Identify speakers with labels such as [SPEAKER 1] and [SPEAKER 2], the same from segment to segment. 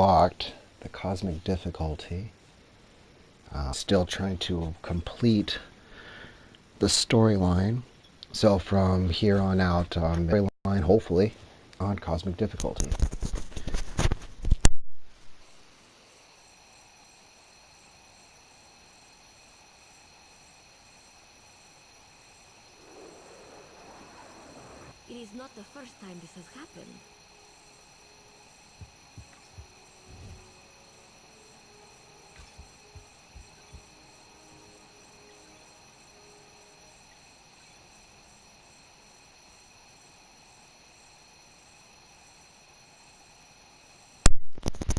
[SPEAKER 1] unlocked the cosmic difficulty. Still trying to complete the storyline. So from here on out, storyline hopefully on cosmic difficulty.
[SPEAKER 2] It is not the first time this has happened.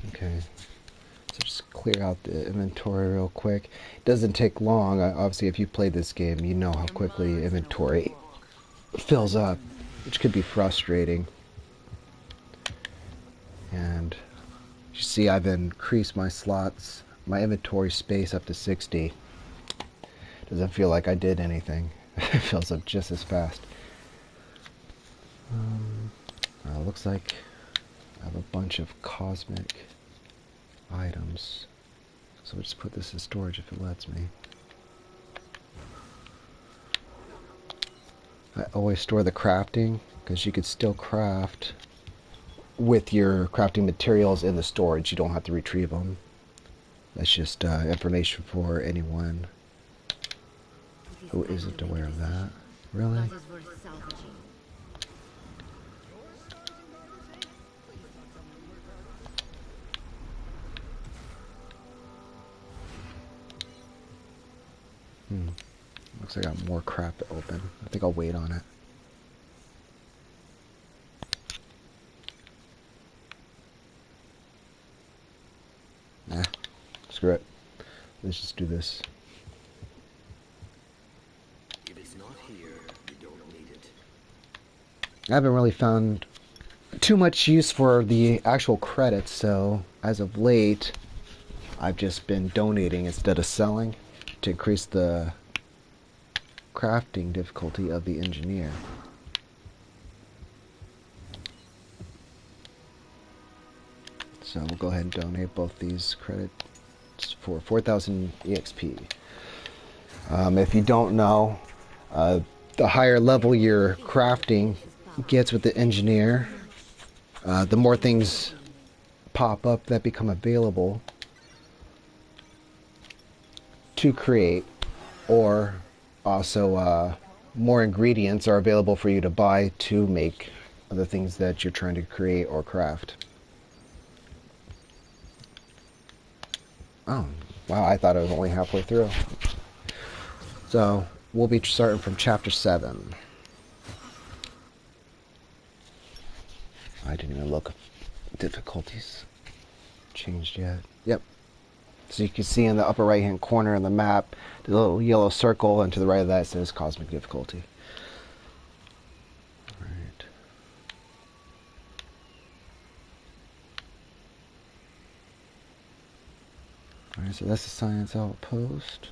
[SPEAKER 1] Okay, so just clear out the inventory real quick. It doesn't take long. Obviously, if you play this game, you know how quickly inventory fills up, which could be frustrating. And you see, I've increased my slots, my inventory space up to 60. Doesn't feel like I did anything. It fills up just as fast. Looks like I have a bunch of cosmic items. So we'll just put this in storage if it lets me. I always store the crafting because you could still craft with your crafting materials in the storage. You don't have to retrieve them. That's just information for anyone who isn't aware of that. Really? Looks like I got more crap to open. I think I'll wait on it. Nah, screw it. Let's just do this.
[SPEAKER 3] If it's not here, you don't need it.
[SPEAKER 1] I haven't really found too much use for the actual credits, so as of late, I've just been donating instead of selling to increase the crafting difficulty of the engineer. So we'll go ahead and donate both these credits for 4,000 EXP. If you don't know, the higher level your crafting gets with the engineer, the more things pop up that become available to create, or also more ingredients are available for you to buy to make the things that you're trying to create or craft. Oh, wow, I thought I was only halfway through. So we'll be starting from chapter 7. I didn't even look if difficulties changed yet. Yep. So you can see in the upper right hand corner of the map, the little yellow circle, and to the right of that says cosmic difficulty. Alright. Alright, so that's the science outpost.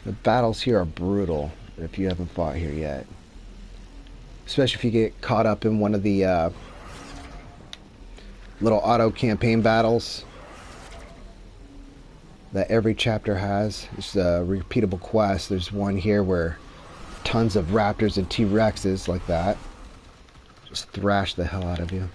[SPEAKER 1] The battles here are brutal if you haven't fought here yet. Especially if you get caught up in one of the little auto campaign battles that every chapter has. It's a repeatable quest. There's one here where tons of raptors and T-Rexes like that just thrash the hell out of you.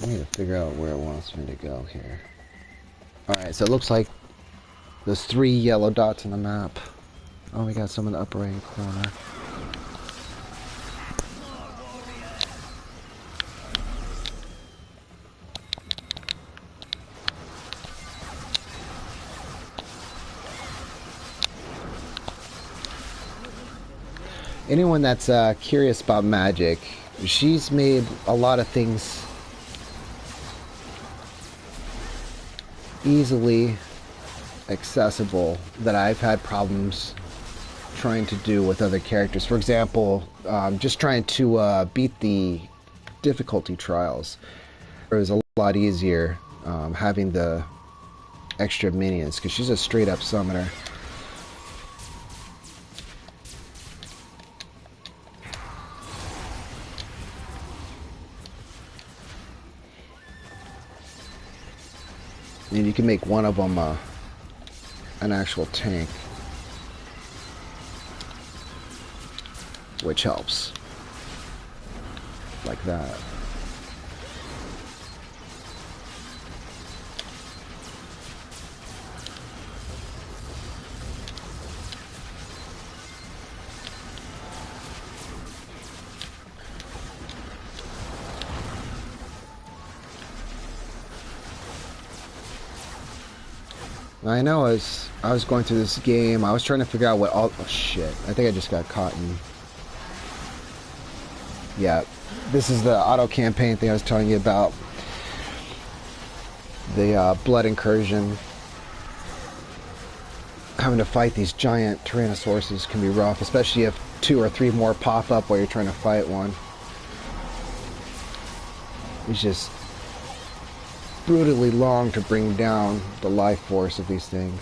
[SPEAKER 1] I need to figure out where it wants me to go here. Alright, so it looks like there's 3 yellow dots on the map. Oh, we got some in the upper right corner. Anyone that's curious about magic, she's made a lot of things easily accessible that I've had problems trying to do with other characters. For example, just trying to beat the difficulty trials. It was a lot easier having the extra minions, because she's a straight up summoner. And you can make one of them an actual tank, which helps. Like that. I know as I was going through this game, I was trying to figure out what all... Oh, shit. I think I just got caught in... Yeah. This is the auto campaign thing I was telling you about. The blood incursion. Having to fight these giant Tyrannosauruses can be rough, especially if 2 or 3 more pop up while you're trying to fight one. It's just brutally long to bring down the life force of these things.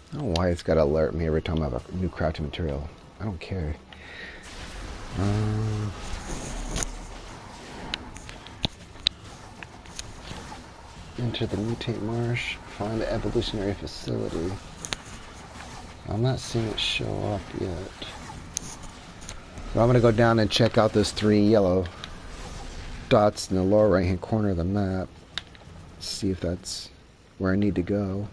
[SPEAKER 1] I don't know why it's got to alert me every time I have a new crafting material. I don't care. Enter the mutate marsh. Find the evolutionary facility. I'm not seeing it show up yet. So I'm going to go down and check out those 3 yellow dots in the lower right hand corner of the map. See if that's where I need to go.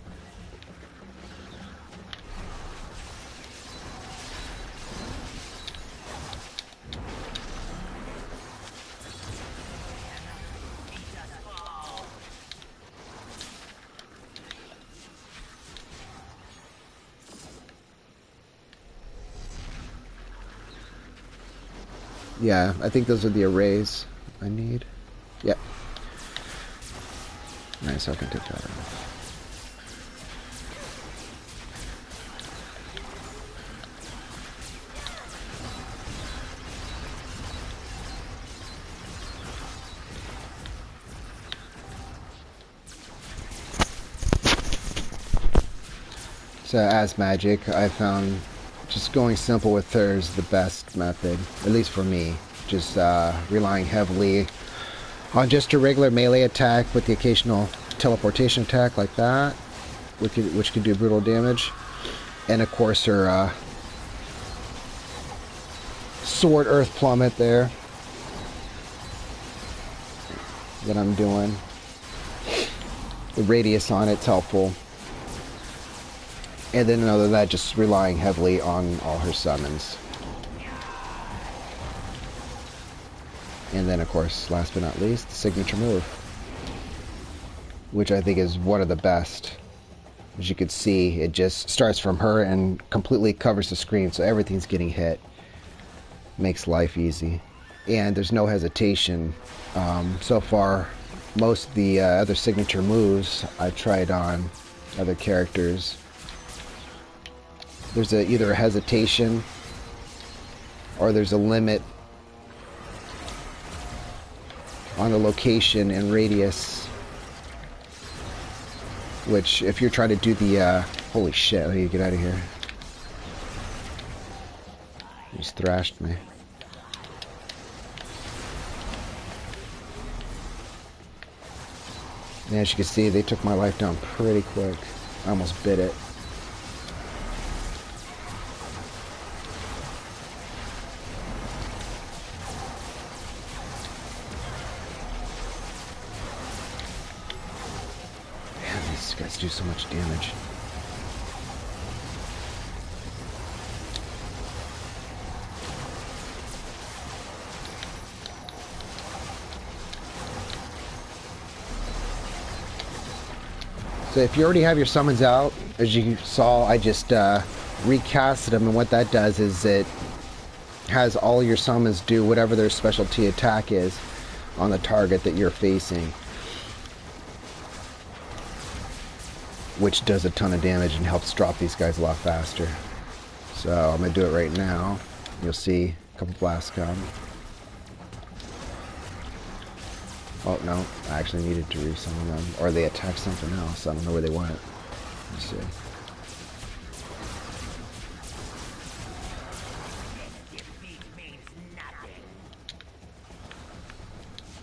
[SPEAKER 1] Yeah, I think those are the arrays I need. Yep. Nice, I can take that off. So as magic, I found just going simple with her is the best method, at least for me. Just relying heavily on just a regular melee attack with the occasional teleportation attack like that, which can do brutal damage. And of course her sword earth plummet there that I'm doing. The radius on it's helpful. And then other than that, just relying heavily on all her summons. And then, of course, last but not least, the signature move, which I think is one of the best. As you can see, it just starts from her and completely covers the screen, so everything's getting hit. Makes life easy. And there's no hesitation. So far, most of the other signature moves I've tried on other characters, there's either a hesitation or there's a limit on the location and radius, which if you're trying to do the holy shit, let me get out of here. He just thrashed me. And as you can see, they took my life down pretty quick. I almost bit it. These guys do so much damage. So if you already have your summons out, as you saw, I just recasted them, and what that does is it has all your summons do whatever their specialty attack is on the target that you're facing, which does a ton of damage and helps drop these guys a lot faster. So I'm going to do it right now. You'll see a couple blasts come. Oh no, I actually needed to resummon them, or they attacked something else. I don't know where they went. Let's see.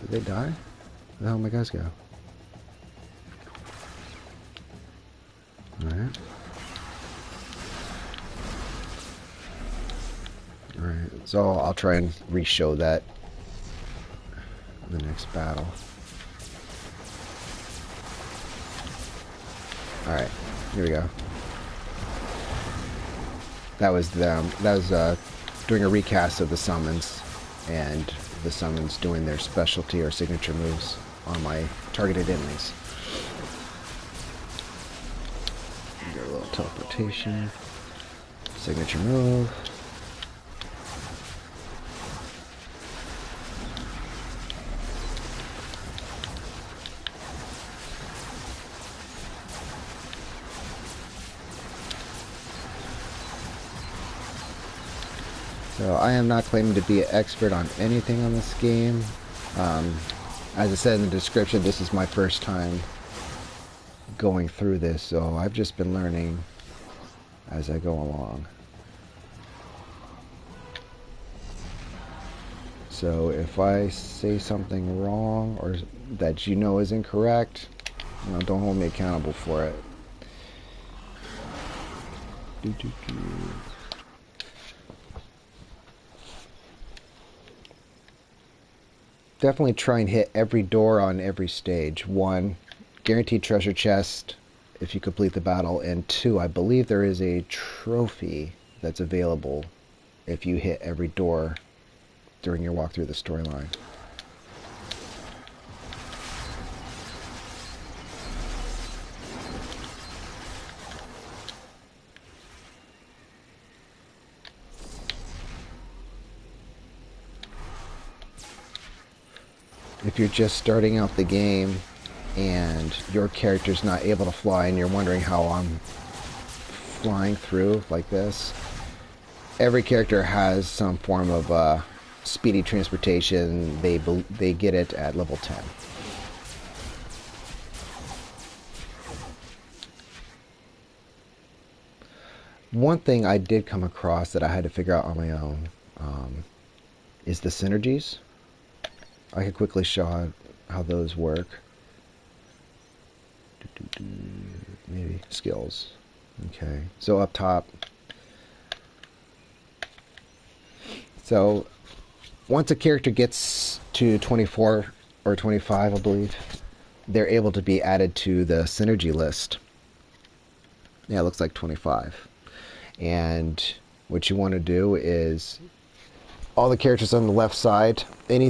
[SPEAKER 1] Did they die? Where the hell did my guys go? Alright. Alright, so I'll try and re-show that in the next battle. Alright, here we go. That was them. That was doing a recast of the summons, and the summons doing their specialty or signature moves on my targeted enemies. Get a little teleportation. Signature move. So I am not claiming to be an expert on anything on this game. As I said in the description, this is my first time going through this, so I've just been learning as I go along. So if I say something wrong or that you know is incorrect, you know, don't hold me accountable for it. Definitely try and hit every door on every stage. 1, guaranteed treasure chest if you complete the battle, and 2, I believe there is a trophy that's available if you hit every door during your walk through the storyline. If you're just starting out the game and your character's not able to fly and you're wondering how I'm flying through like this, every character has some form of speedy transportation. They get it at level 10. One thing I did come across that I had to figure out on my own is the synergies. I could quickly show how those work. Maybe skills. Okay, so up top. So once a character gets to 24 or 25, I believe, they're able to be added to the synergy list. Yeah, it looks like 25. And what you want to do is all the characters on the left side, any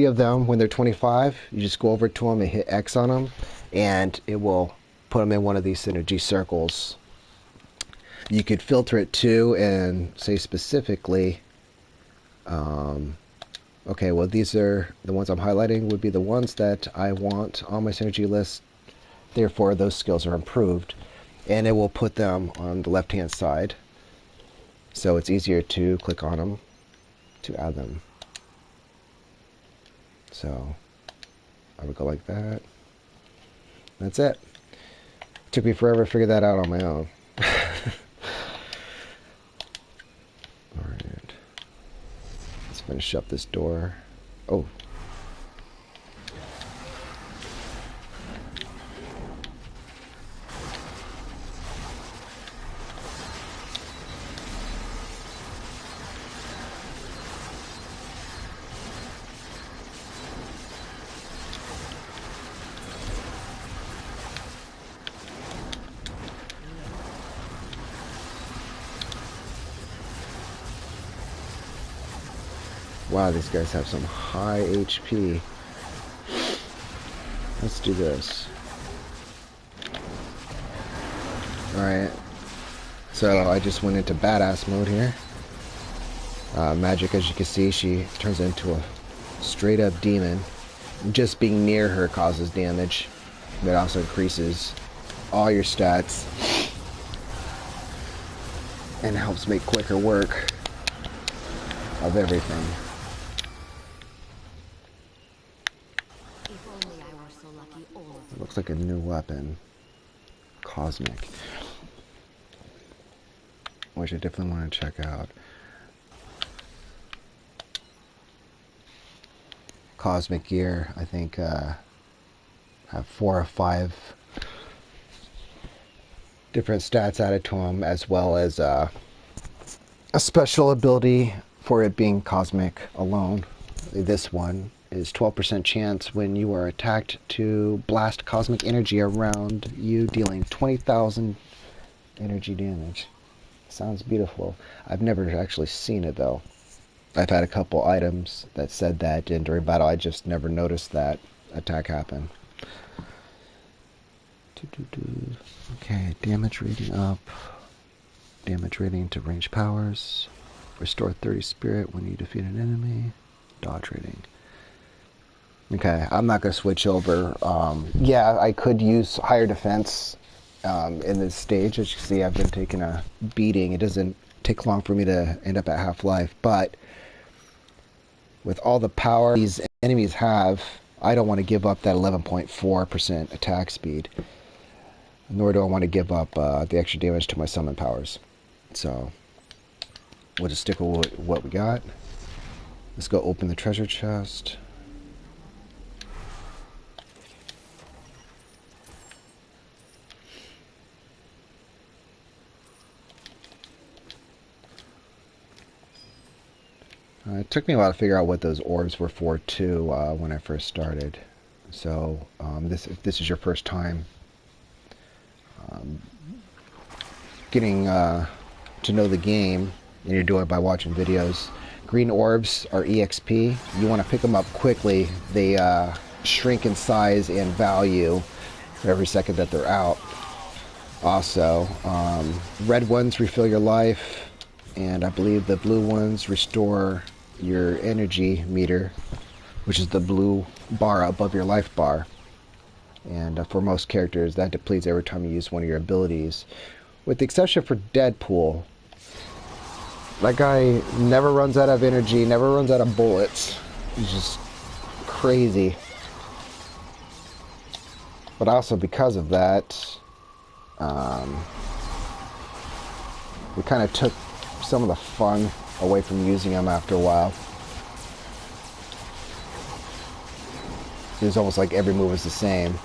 [SPEAKER 1] of them, when they're 25, you just go over to them and hit X on them, and it will put them in one of these synergy circles. You could filter it too and say specifically, okay, well, these are the ones I'm highlighting would be the ones that I want on my synergy list, therefore those skills are improved, and it will put them on the left hand side, so it's easier to click on them to add them. So I would go like that. That's it. Took me forever to figure that out on my own. Alright. Let's finish up this door. Oh. Wow, these guys have some high HP. Let's do this. Alright. So I just went into badass mode here. Magic, as you can see, she turns into a straight up demon. Just being near her causes damage. That also increases all your stats. And helps make quicker work of everything.
[SPEAKER 2] If only I were so lucky all of
[SPEAKER 1] It looks like a new weapon. Cosmic. Which I definitely want to check out. Cosmic gear, I think, have 4 or 5 different stats added to them, as well as a special ability for it being cosmic alone. This one is 12% chance when you are attacked to blast cosmic energy around you, dealing 20,000 energy damage. Sounds beautiful. I've never actually seen it though. I've had a couple items that said that, and during battle I just never noticed that attack happen. Okay, damage rating up. Damage rating to range powers. Restore 30 spirit when you defeat an enemy. Dodge rating. Okay, I'm not going to switch over. Yeah, I could use higher defense in this stage. As you can see, I've been taking a beating. It doesn't take long for me to end up at half-life, but with all the power these enemies have, I don't want to give up that 11.4% attack speed. Nor do I want to give up the extra damage to my summon powers. So, we'll just stick with what we got. Let's go open the treasure chest. It took me a while to figure out what those orbs were for too when I first started. So if this is your first time getting to know the game, and you're doing it by watching videos, green orbs are EXP. You want to pick them up quickly. They shrink in size and value for every second that they're out. Also, red ones refill your life, and I believe the blue ones restore your energy meter, which is the blue bar above your life bar. And for most characters, that depletes every time you use one of your abilities. With the exception for Deadpool. That guy never runs out of energy, never runs out of bullets. He's just crazy. But also because of that, we kind of took some of the fun away from using them after a while. It was almost like every move was the same.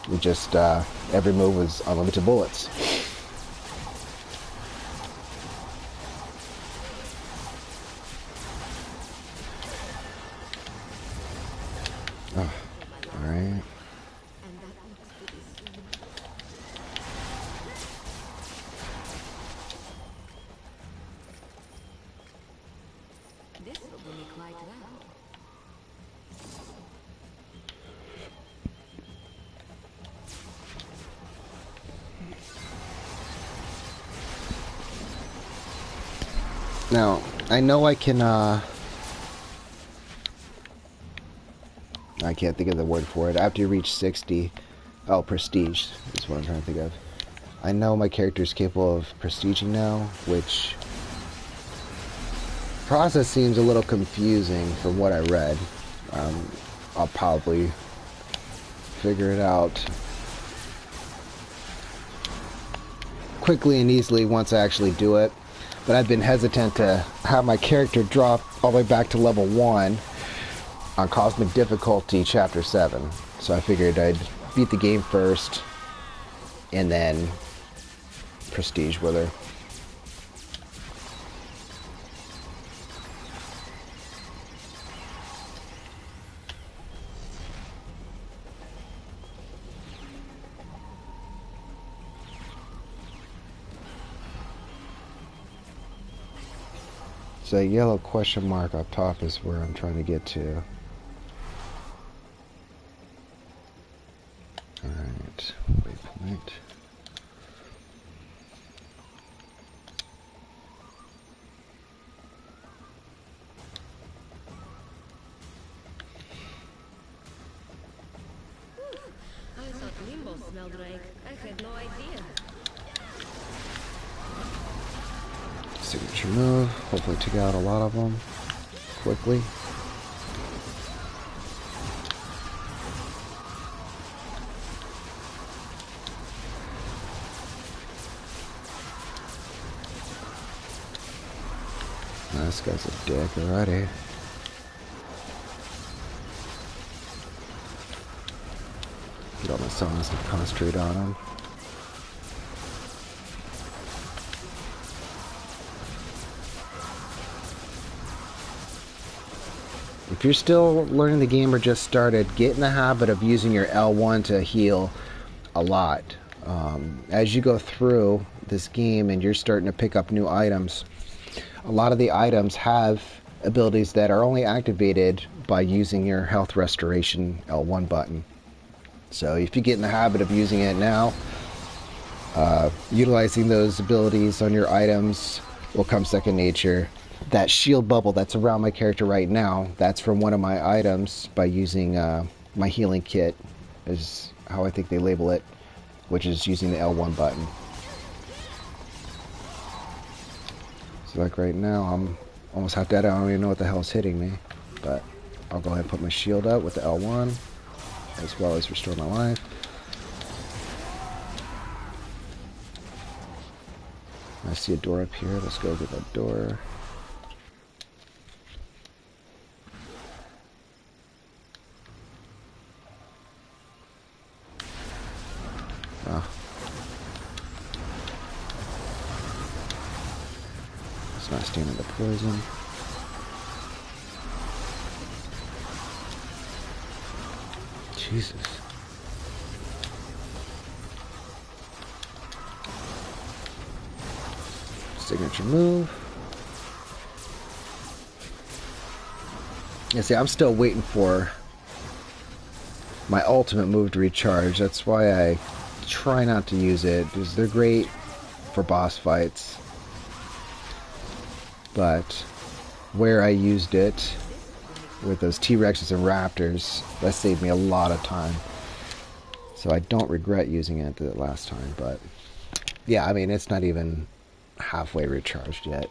[SPEAKER 1] We just, every move was unlimited bullets. Oh, alright.
[SPEAKER 2] this will do me quite well.
[SPEAKER 1] Now, I know I can, I can't think of the word for it. After you reach 60, oh, prestige is what I'm trying to think of. I know my character is capable of prestiging now, which process seems a little confusing from what I read. I'll probably figure it out quickly and easily once I actually do it. But I've been hesitant to have my character drop all the way back to level 1 on Cosmic Difficulty Chapter 7. So I figured I'd beat the game first and then prestige with her. So that yellow question mark up top is where I'm trying to get to. Alright, waypoint.
[SPEAKER 2] I thought limbo smelled rank. I had no idea.
[SPEAKER 1] Signature move. Hopefully take out a lot of them quickly. This guy's a dick already. Get all my songs and concentrate on him. If you're still learning the game or just started, get in the habit of using your L1 to heal a lot. As you go through this game and you're starting to pick up new items, a lot of the items have abilities that are only activated by using your health restoration L1 button. So if you get in the habit of using it now, utilizing those abilities on your items will come second nature. That shield bubble that's around my character right now, that's from one of my items by using my healing kit, is how I think they label it, which is using the L1 button. So like right now, I'm almost half dead. I don't even know what the hell is hitting me, but I'll go ahead and put my shield up with the L1, as well as restore my life. I see a door up here. Let's go get that door. Oh. It's not standing the poison. Jesus. Signature move. Yeah, see, I'm still waiting for my ultimate move to recharge. That's why I try not to use it, because they're great for boss fights. But where I used it with those T-Rexes and Raptors, that saved me a lot of time. So I don't regret using it the last time, but yeah, I mean, it's not even halfway recharged yet.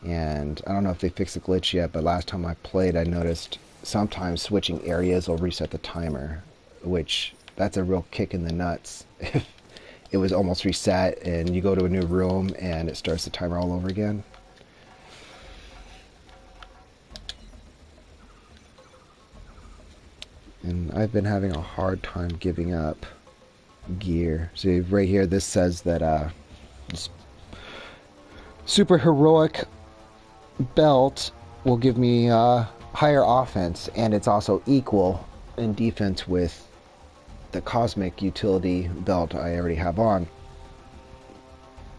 [SPEAKER 1] And I don't know if they fixed the glitch yet, but last time I played, I noticed sometimes switching areas will reset the timer, which that's a real kick in the nuts. If it was almost reset and you go to a new room and it starts the timer all over again. And I've been having a hard time giving up gear. See, right here, this says that this super heroic belt will give me higher offense, and it's also equal in defense with the cosmic utility belt I already have on.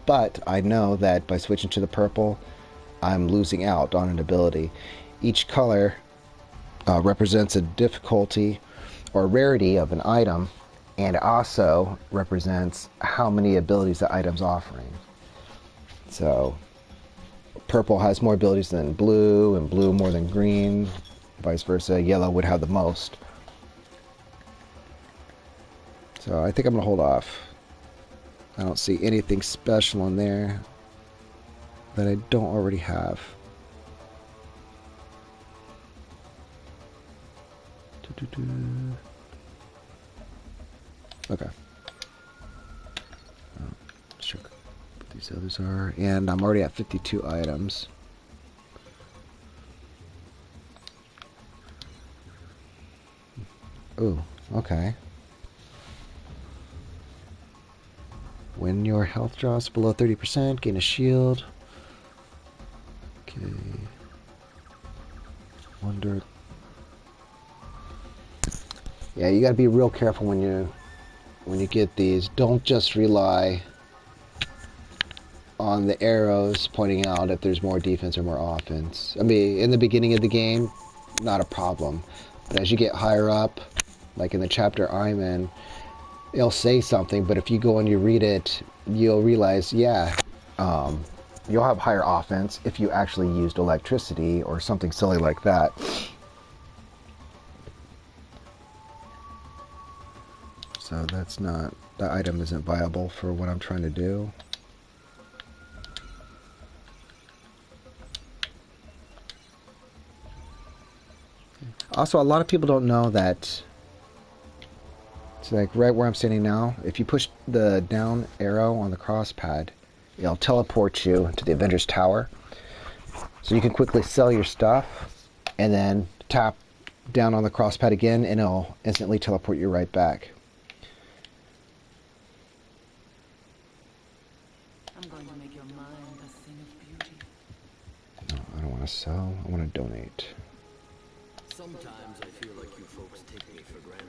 [SPEAKER 1] But I know that by switching to the purple, I'm losing out on an ability. Each color represents a difficulty or rarity of an item, and also represents how many abilities the item's offering. So purple has more abilities than blue, and blue more than green, vice versa. Yellow would have the most. So I think I'm gonna hold off. I don't see anything special in there that I don't already have. Okay. Sure. What these others are, and I'm already at 52 items. Ooh, okay. When your health drops below 30%, gain a shield. Okay. Wonder. Yeah, you gotta be real careful when you get these. Don't just rely on the arrows pointing out if there's more defense or more offense. I mean, in the beginning of the game, not a problem. But as you get higher up, like in the chapter I'm in, it'll say something, but if you go and you read it, you'll realize, yeah, you'll have higher offense if you actually used electricity or something silly like that. So that's not, that item isn't viable for what I'm trying to do. Also, a lot of people don't know that it's like right where I'm standing now, if you push the down arrow on the cross pad, it'll teleport you to the Avengers Tower. So you can quickly sell your stuff and then tap down on the cross pad again and it'll instantly teleport you right back.
[SPEAKER 2] I'm going to make your mind a thing of beauty.
[SPEAKER 1] No, I don't want to sell. I want to donate.
[SPEAKER 3] Sometimes I feel like you folks take me for granted.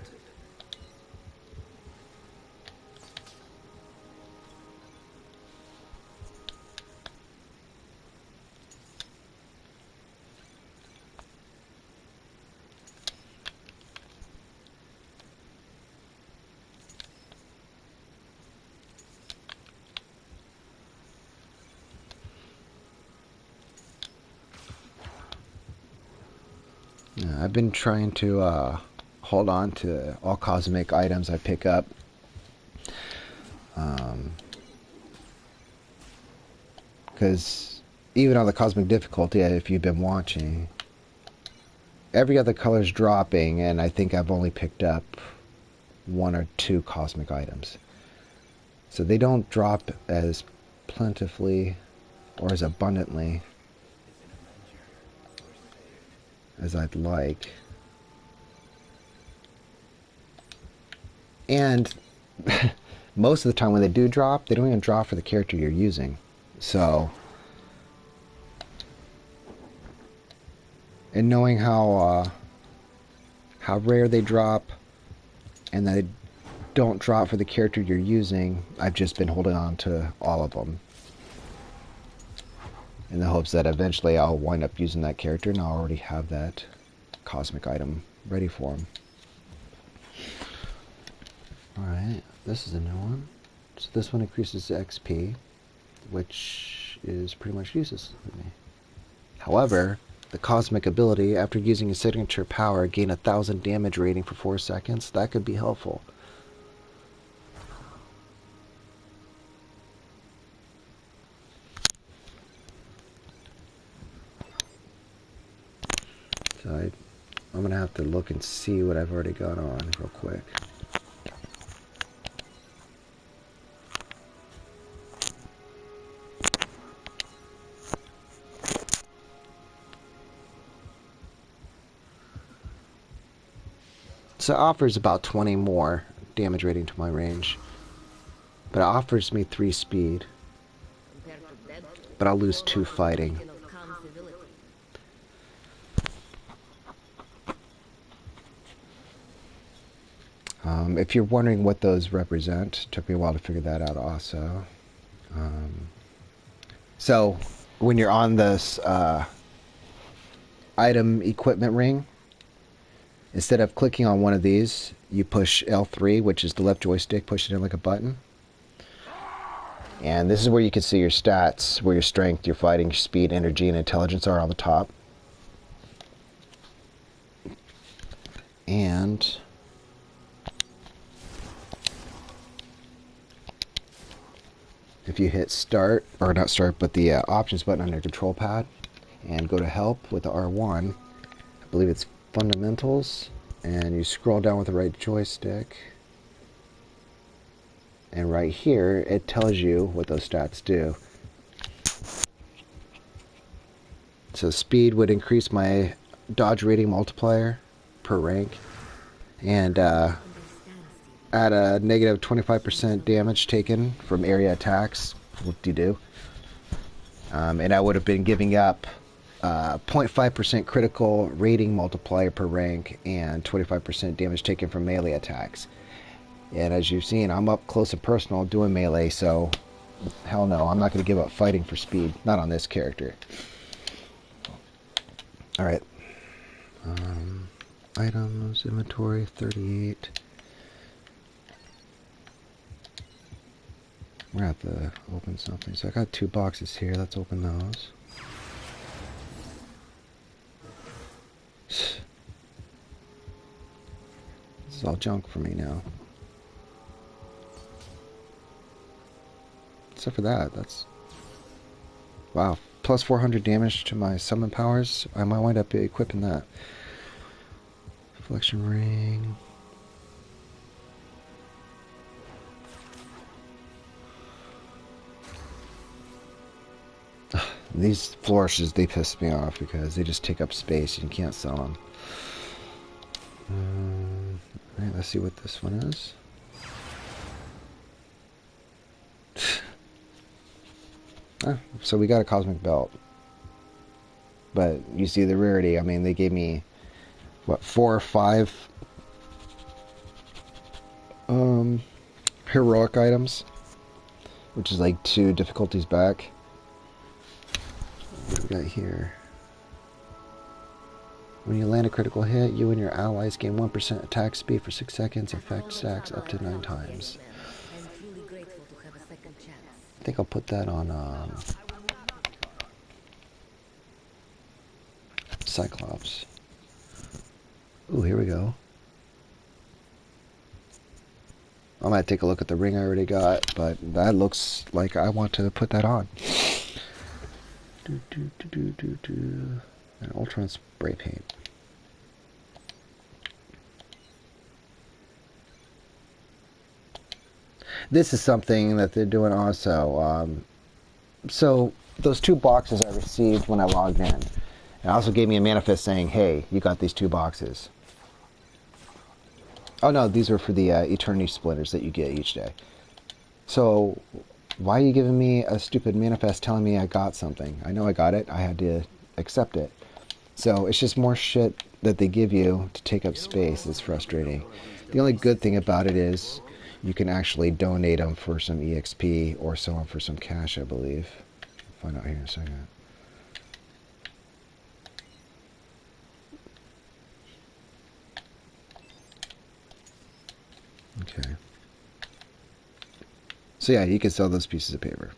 [SPEAKER 1] Yeah, I've been trying to hold on to all cosmic items I pick up. Because even on the cosmic difficulty, if you've been watching, every other color's dropping, and I think I've only picked up 1 or 2 cosmic items. So they don't drop as plentifully or as abundantly as I'd like. And most of the time when they do drop, they don't even drop for the character you're using. So, and knowing how rare they drop and that they don't drop for the character you're using, I've just been holding on to all of them in the hopes that eventually I'll wind up using that character and I'll already have that cosmic item ready for him. Alright, this is a new one. So this one increases XP, which is pretty much useless to me. However, the cosmic ability, after using a signature power, gain 1,000 damage rating for 4 seconds. That could be helpful. So I'm going to have to look and see what I've already got on real quick. So it offers about 20 more damage rating to my range. But it offers me 3 speed. But I'll lose 2 fighting. If you're wondering what those represent, it took me a while to figure that out also. So when you're on this item equipment ring, instead of clicking on one of these, you push L3, which is the left joystick, push it in like a button. And this is where you can see your stats, where your strength, your fighting, your speed, energy, and intelligence are on the top. And if you hit start, or not start, but the options button on your control pad, and go to help with the R1, I believe it's fundamentals, and you scroll down with the right joystick, and right here it tells you what those stats do. So speed would increase my dodge rating multiplier per rank, and at a negative 25% damage taken from area attacks. What do you do? And I would have been giving up 0.5% critical rating multiplier per rank and 25% damage taken from melee attacks. And as you've seen, I'm up close and personal doing melee, so hell no, I'm not going to give up fighting for speed. Not on this character. Alright. Items, inventory, 38. We're going to have to open something. So I got 2 boxes here. Let's open those. This is all junk for me now. Except for that, that's... Wow. Plus 400 damage to my summon powers. I might wind up equipping that. Reflection ring. These flourishes, they piss me off because they just take up space and you can't sell them. Alright, let's see what this one is. So we got a cosmic belt. But you see the rarity. I mean, they gave me, what, 4 or 5 heroic items, which is like 2 difficulties back. What do we got here? When you land a critical hit, you and your allies gain 1% attack speed for 6 seconds. Effect stacks up to 9 times. I think I'll put that on Cyclops. Ooh, here we go. I might take a look at the ring I already got, but that looks like I want to put that on. An Ultron spray paint. This is something that they're doing also. So those 2 boxes I received when I logged in, it also gave me a manifest saying, hey, you got these 2 boxes. Oh no, these are for the Eternity Splinters that you get each day. So why are you giving me a stupid manifest telling me I got something? I know I got it. I had to accept it. So it's just more shit that they give you to take up space. It's frustrating. The only good thing about it is you can actually donate them for some EXP or sell them for some cash, I believe. I'll find out here in a second. Okay. So yeah, you can sell those pieces of paper.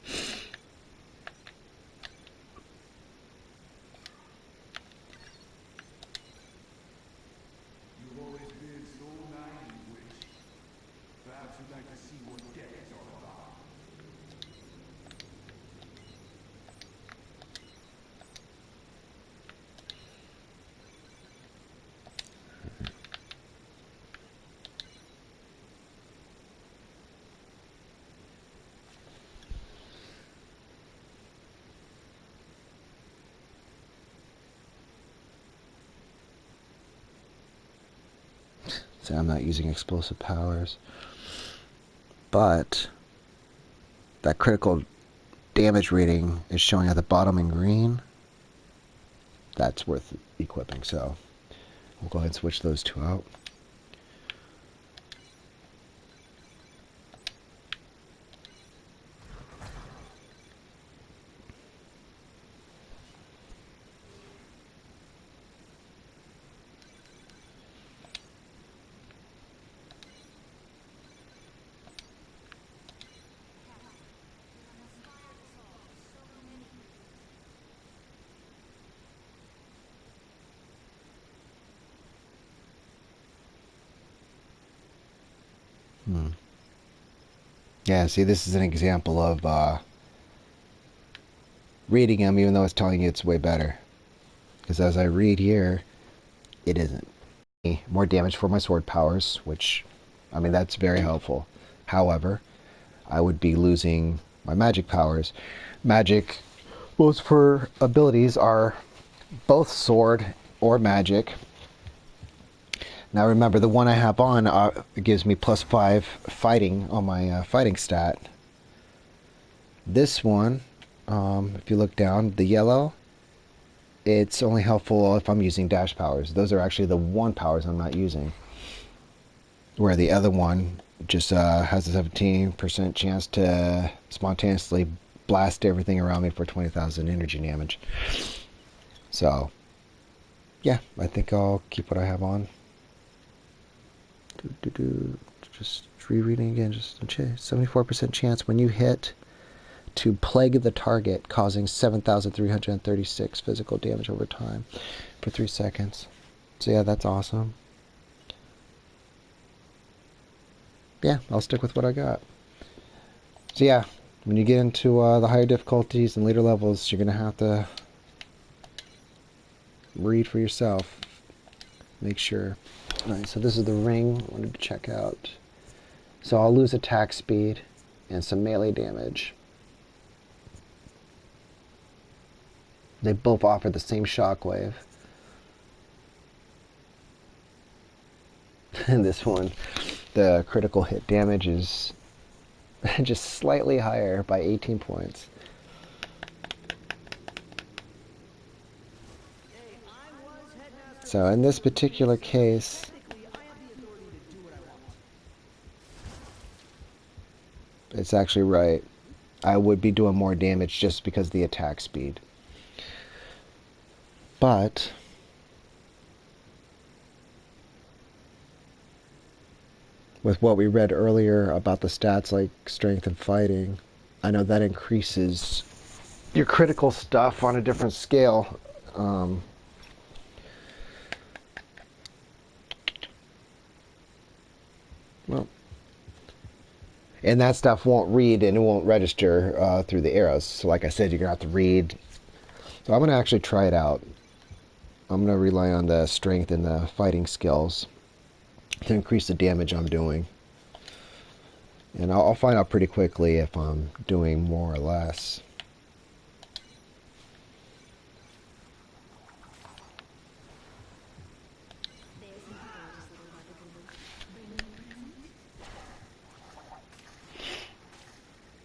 [SPEAKER 4] You've always been so naive, Witch. Perhaps you'd like to see what death is all about.
[SPEAKER 1] So I'm not using explosive powers. But that critical damage rating is showing at the bottom in green. That's worth equipping, so we'll go ahead and switch those 2 out. Yeah, see, this is an example of reading them even though it's telling you it's way better. Because as I read here, it isn't. More damage for my sword powers, which, I mean, that's very helpful. However, I would be losing my magic powers. Magic, both for abilities, are both sword or magic. Now remember, the one I have on gives me +5 fighting on my fighting stat. This one, if you look down, the yellow, it's only helpful if I'm using dash powers. Those are actually the 1 powers I'm not using. Where the other one just has a 17% chance to spontaneously blast everything around me for 20,000 energy damage. So, yeah, I think I'll keep what I have on. Just rereading again, just 74% chance when you hit to plague the target, causing 7,336 physical damage over time for 3 seconds. So yeah, that's awesome. Yeah, I'll stick with what I got. So yeah, when you get into the higher difficulties and later levels, you're going to have to read for yourself. Make sure. Alright, so this is the ring I wanted to check out. So I'll lose attack speed and some melee damage. They both offer the same shockwave. And this one, the critical hit damage is just slightly higher by 18 points. So in this particular case, it's actually right. I would be doing more damage just because of the attack speed. But with what we read earlier about the stats like strength and fighting, I know that increases your critical stuff on a different scale. Well, and that stuff won't read and it won't register through the arrows. So like I said, you're going to have to read. So I'm going to actually try it out. I'm going to rely on the strength and the fighting skills to increase the damage I'm doing. And I'll find out pretty quickly if I'm doing more or less.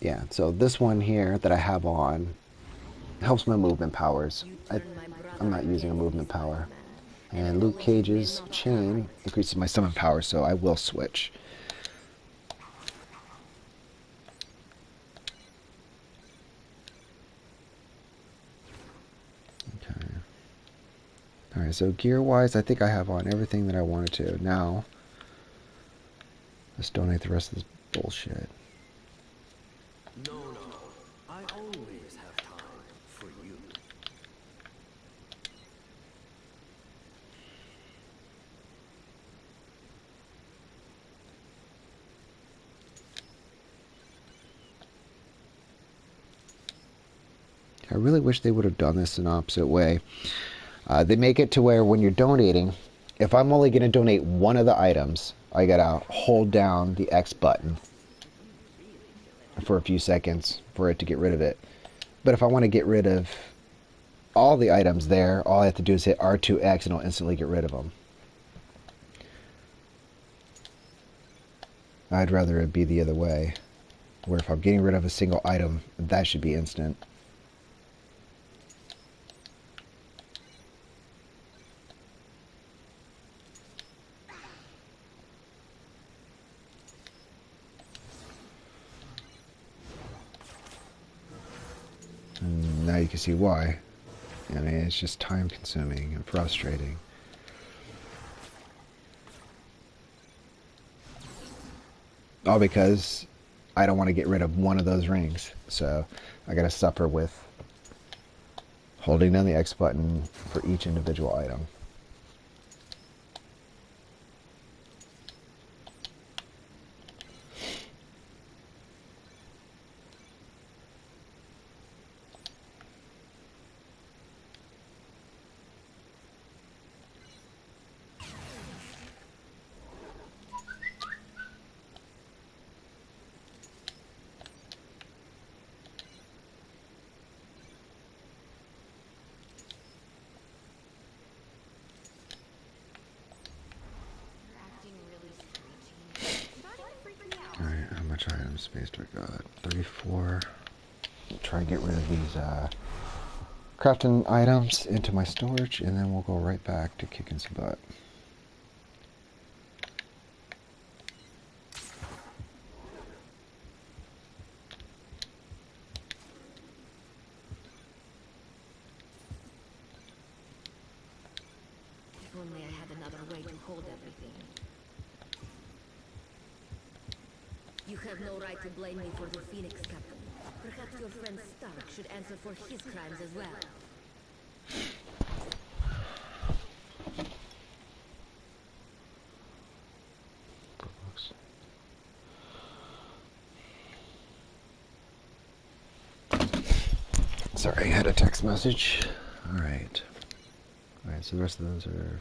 [SPEAKER 1] Yeah, so this one here that I have on helps my movement powers. I'm not using a movement power. And Luke Cage's chain increases my summon power, so I will switch. Okay. Alright, so gear-wise, I think I have on everything that I wanted to. Now, let's donate the rest of this bullshit.
[SPEAKER 3] No, I always have time for you.
[SPEAKER 1] I really wish they would have done this in the opposite way. They make it to where when you're donating, if I'm only going to donate one of the items, I gotta hold down the X button for a few seconds for it to get rid of it. But if I want to get rid of all the items there, all I have to do is hit R2X and it'll instantly get rid of them. I'd rather it be the other way, where if I'm getting rid of a single item, that should be instant. And now you can see why. I mean, it's just time consuming and frustrating. All because I don't want to get rid of one of those rings. So I gotta suffer with holding down the X button for each individual item. Alright, how much item space do I got? 34. Try and get rid of these crafting items into my storage, and then we'll go right back to kicking some butt.
[SPEAKER 2] hold everything. You have no right to blame me for the Phoenix, Captain. Perhaps your friend Stark should answer for his crimes as well.
[SPEAKER 1] Sorry, I had a text message. Alright. Alright, so the rest of those are...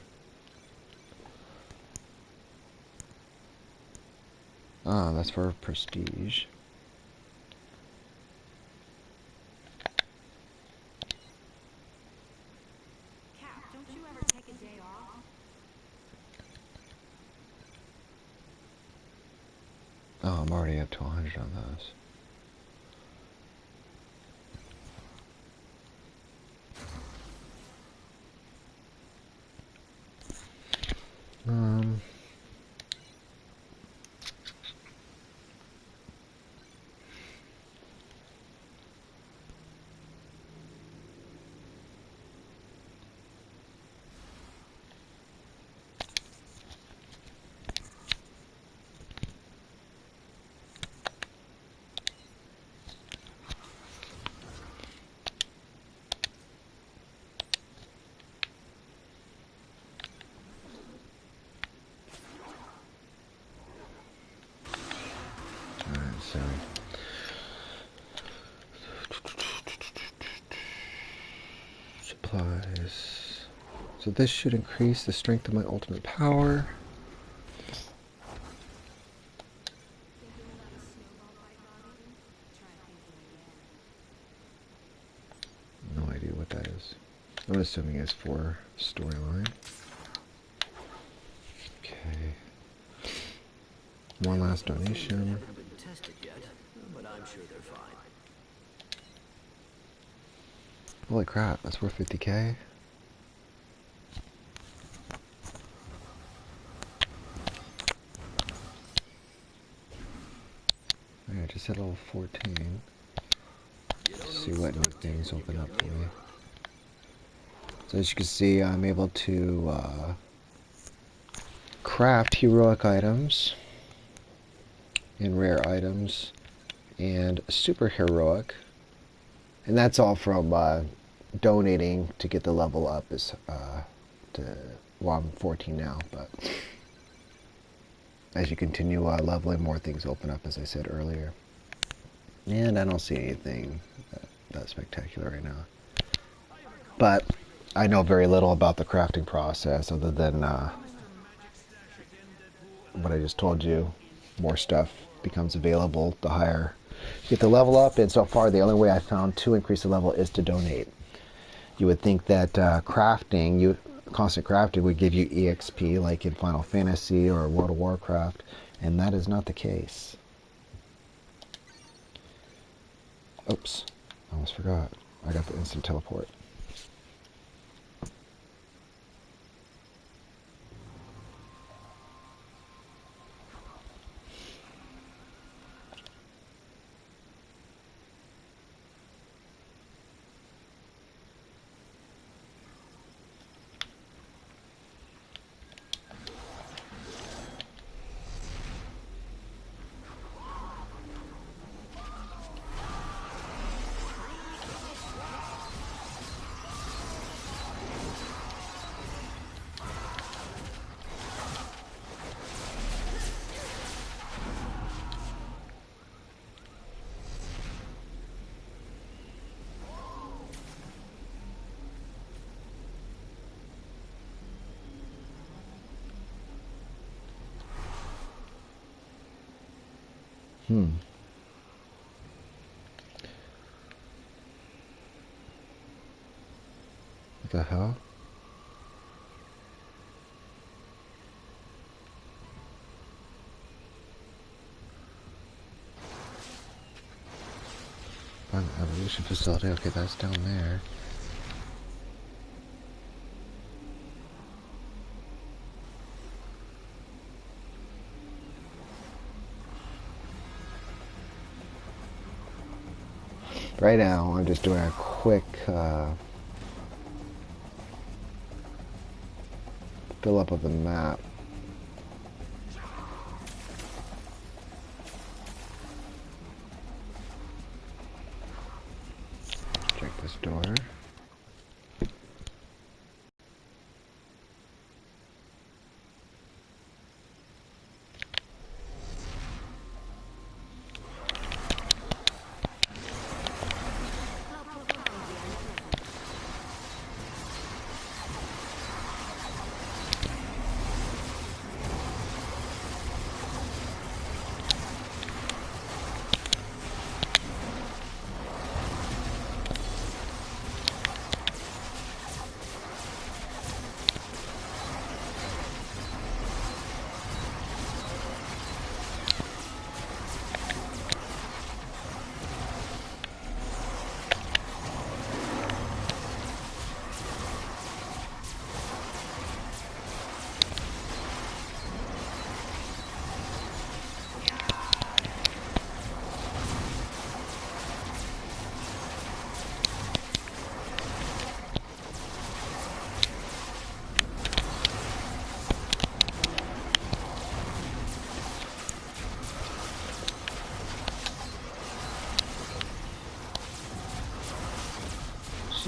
[SPEAKER 1] Ah, that's for prestige.
[SPEAKER 2] Cap, don't you ever take a day off?
[SPEAKER 1] Oh, I'm already up to 100 on those. Sorry. Supplies. So this should increase the strength of my ultimate power. No idea what that is. I'm assuming it's for storyline. Okay. One last donation.
[SPEAKER 3] But I'm sure they're fine.
[SPEAKER 1] Holy crap, that's worth 50k. Alright, just hit level 14. Let's see what new things open up for me. So as you can see, I'm able to craft heroic items and rare items and super heroic, and that's all from donating to get the level up. Is well, I'm 14 now, but as you continue leveling, more things open up, as I said earlier. And I don't see anything that spectacular right now, but I know very little about the crafting process other than what I just told you. More stuff becomes available the higher you get the level up, and so far the only way I found to increase the level is to donate. You would think that crafting, constant crafting, would give you EXP like in Final Fantasy or World of Warcraft, and that is not the case. Oops, I almost forgot. I got the instant teleport. What the hell? An evolution facility. Okay, that's down there. Right now, I'm just doing a quick fill up of the map.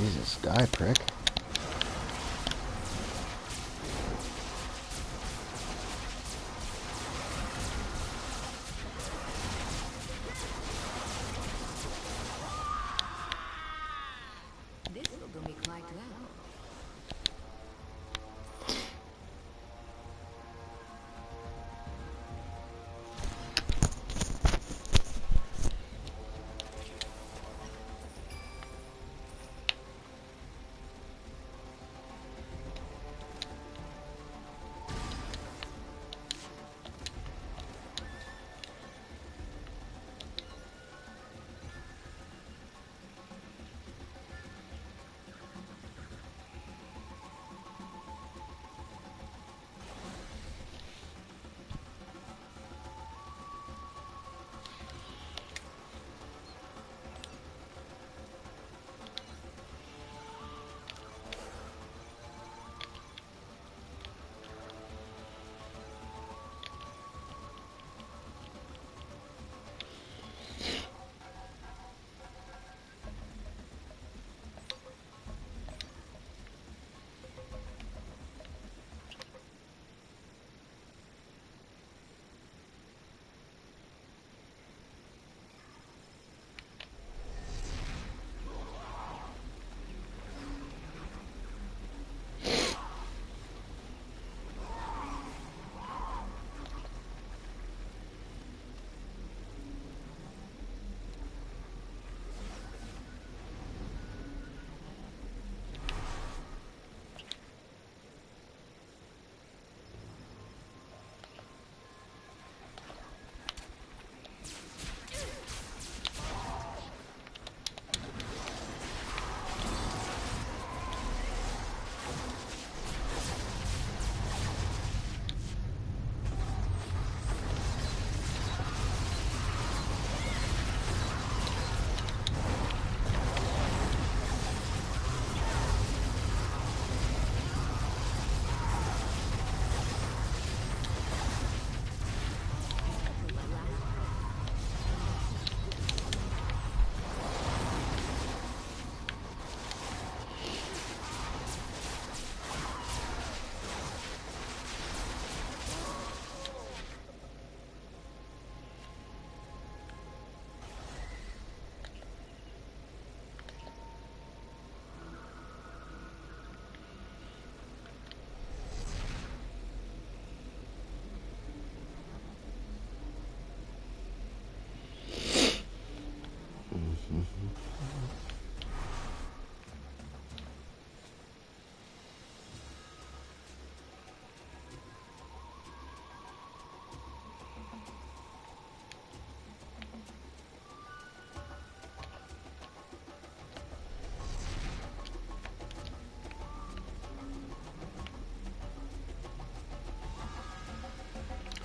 [SPEAKER 1] Jesus, die, prick.
[SPEAKER 2] This will do me quite well.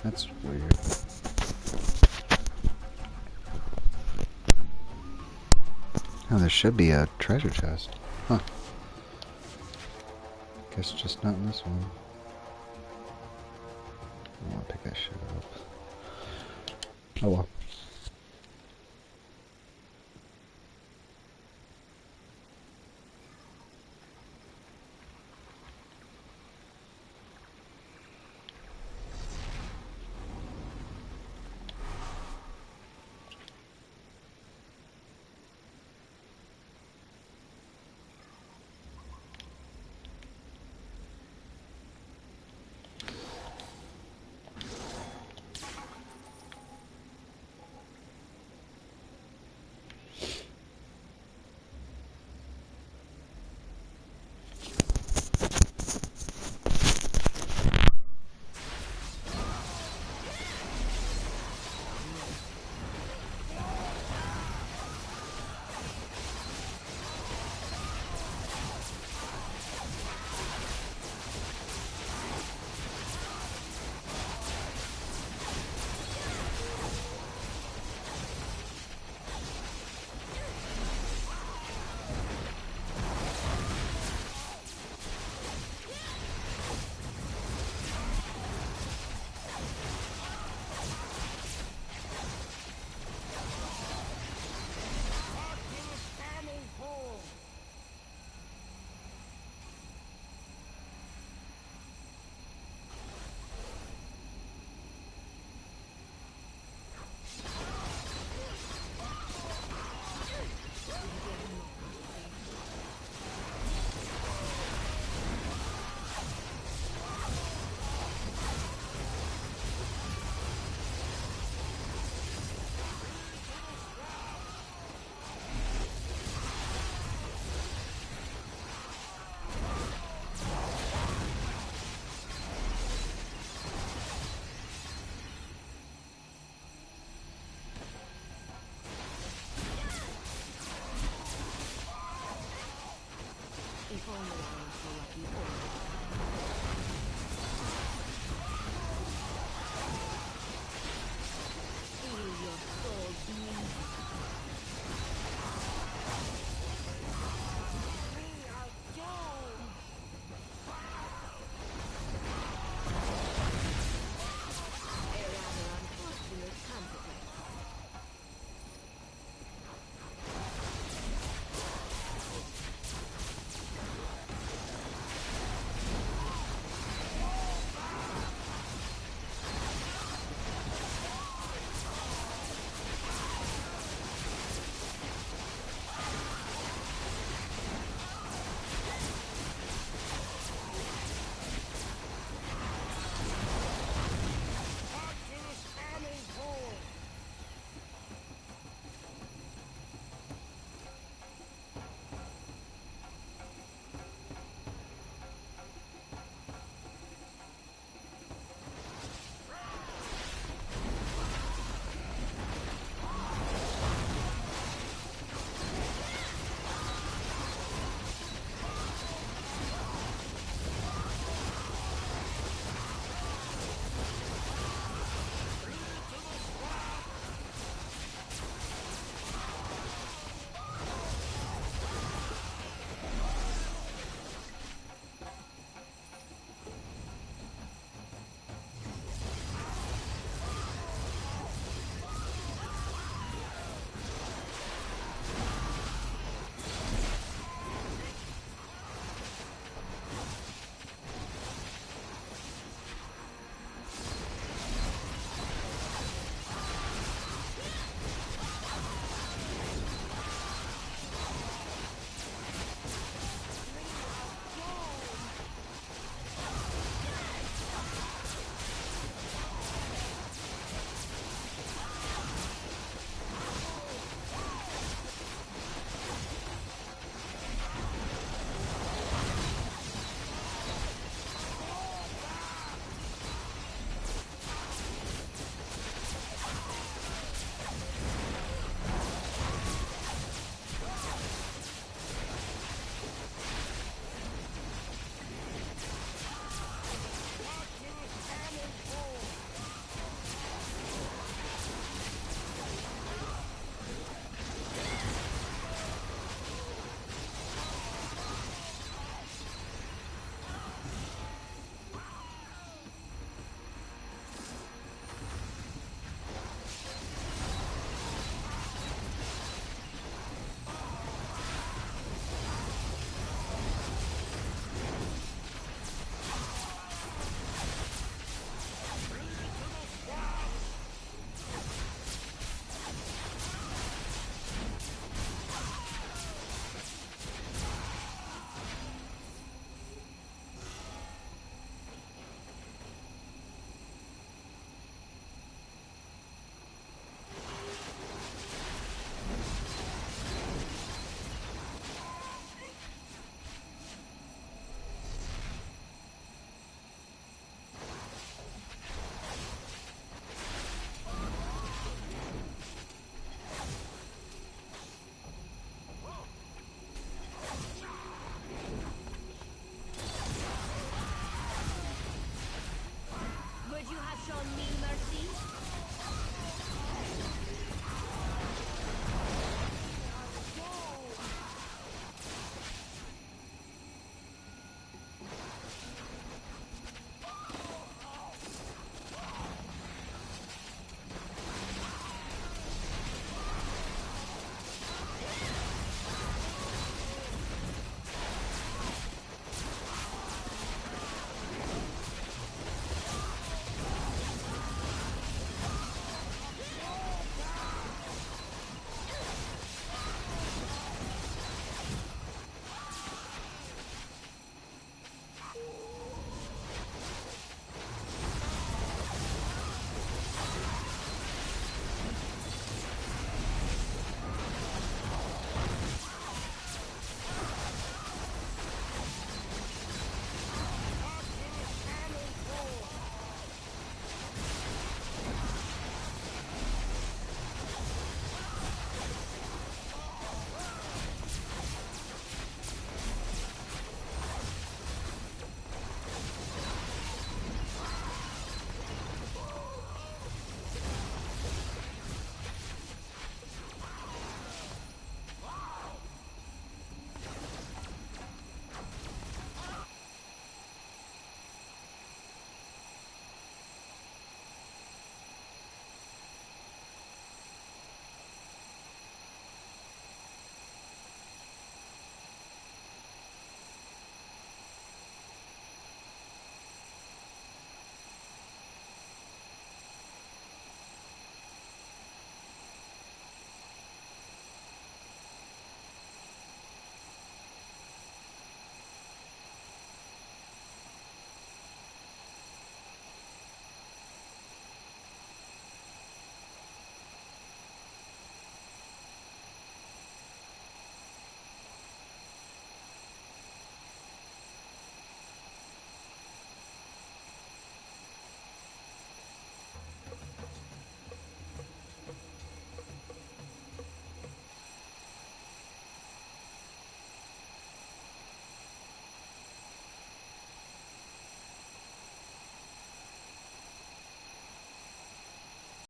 [SPEAKER 1] That's weird. Oh, there should be a treasure chest. Huh. Guess just not in this one. I want to pick that shit up. Oh well.
[SPEAKER 2] shown me mercy?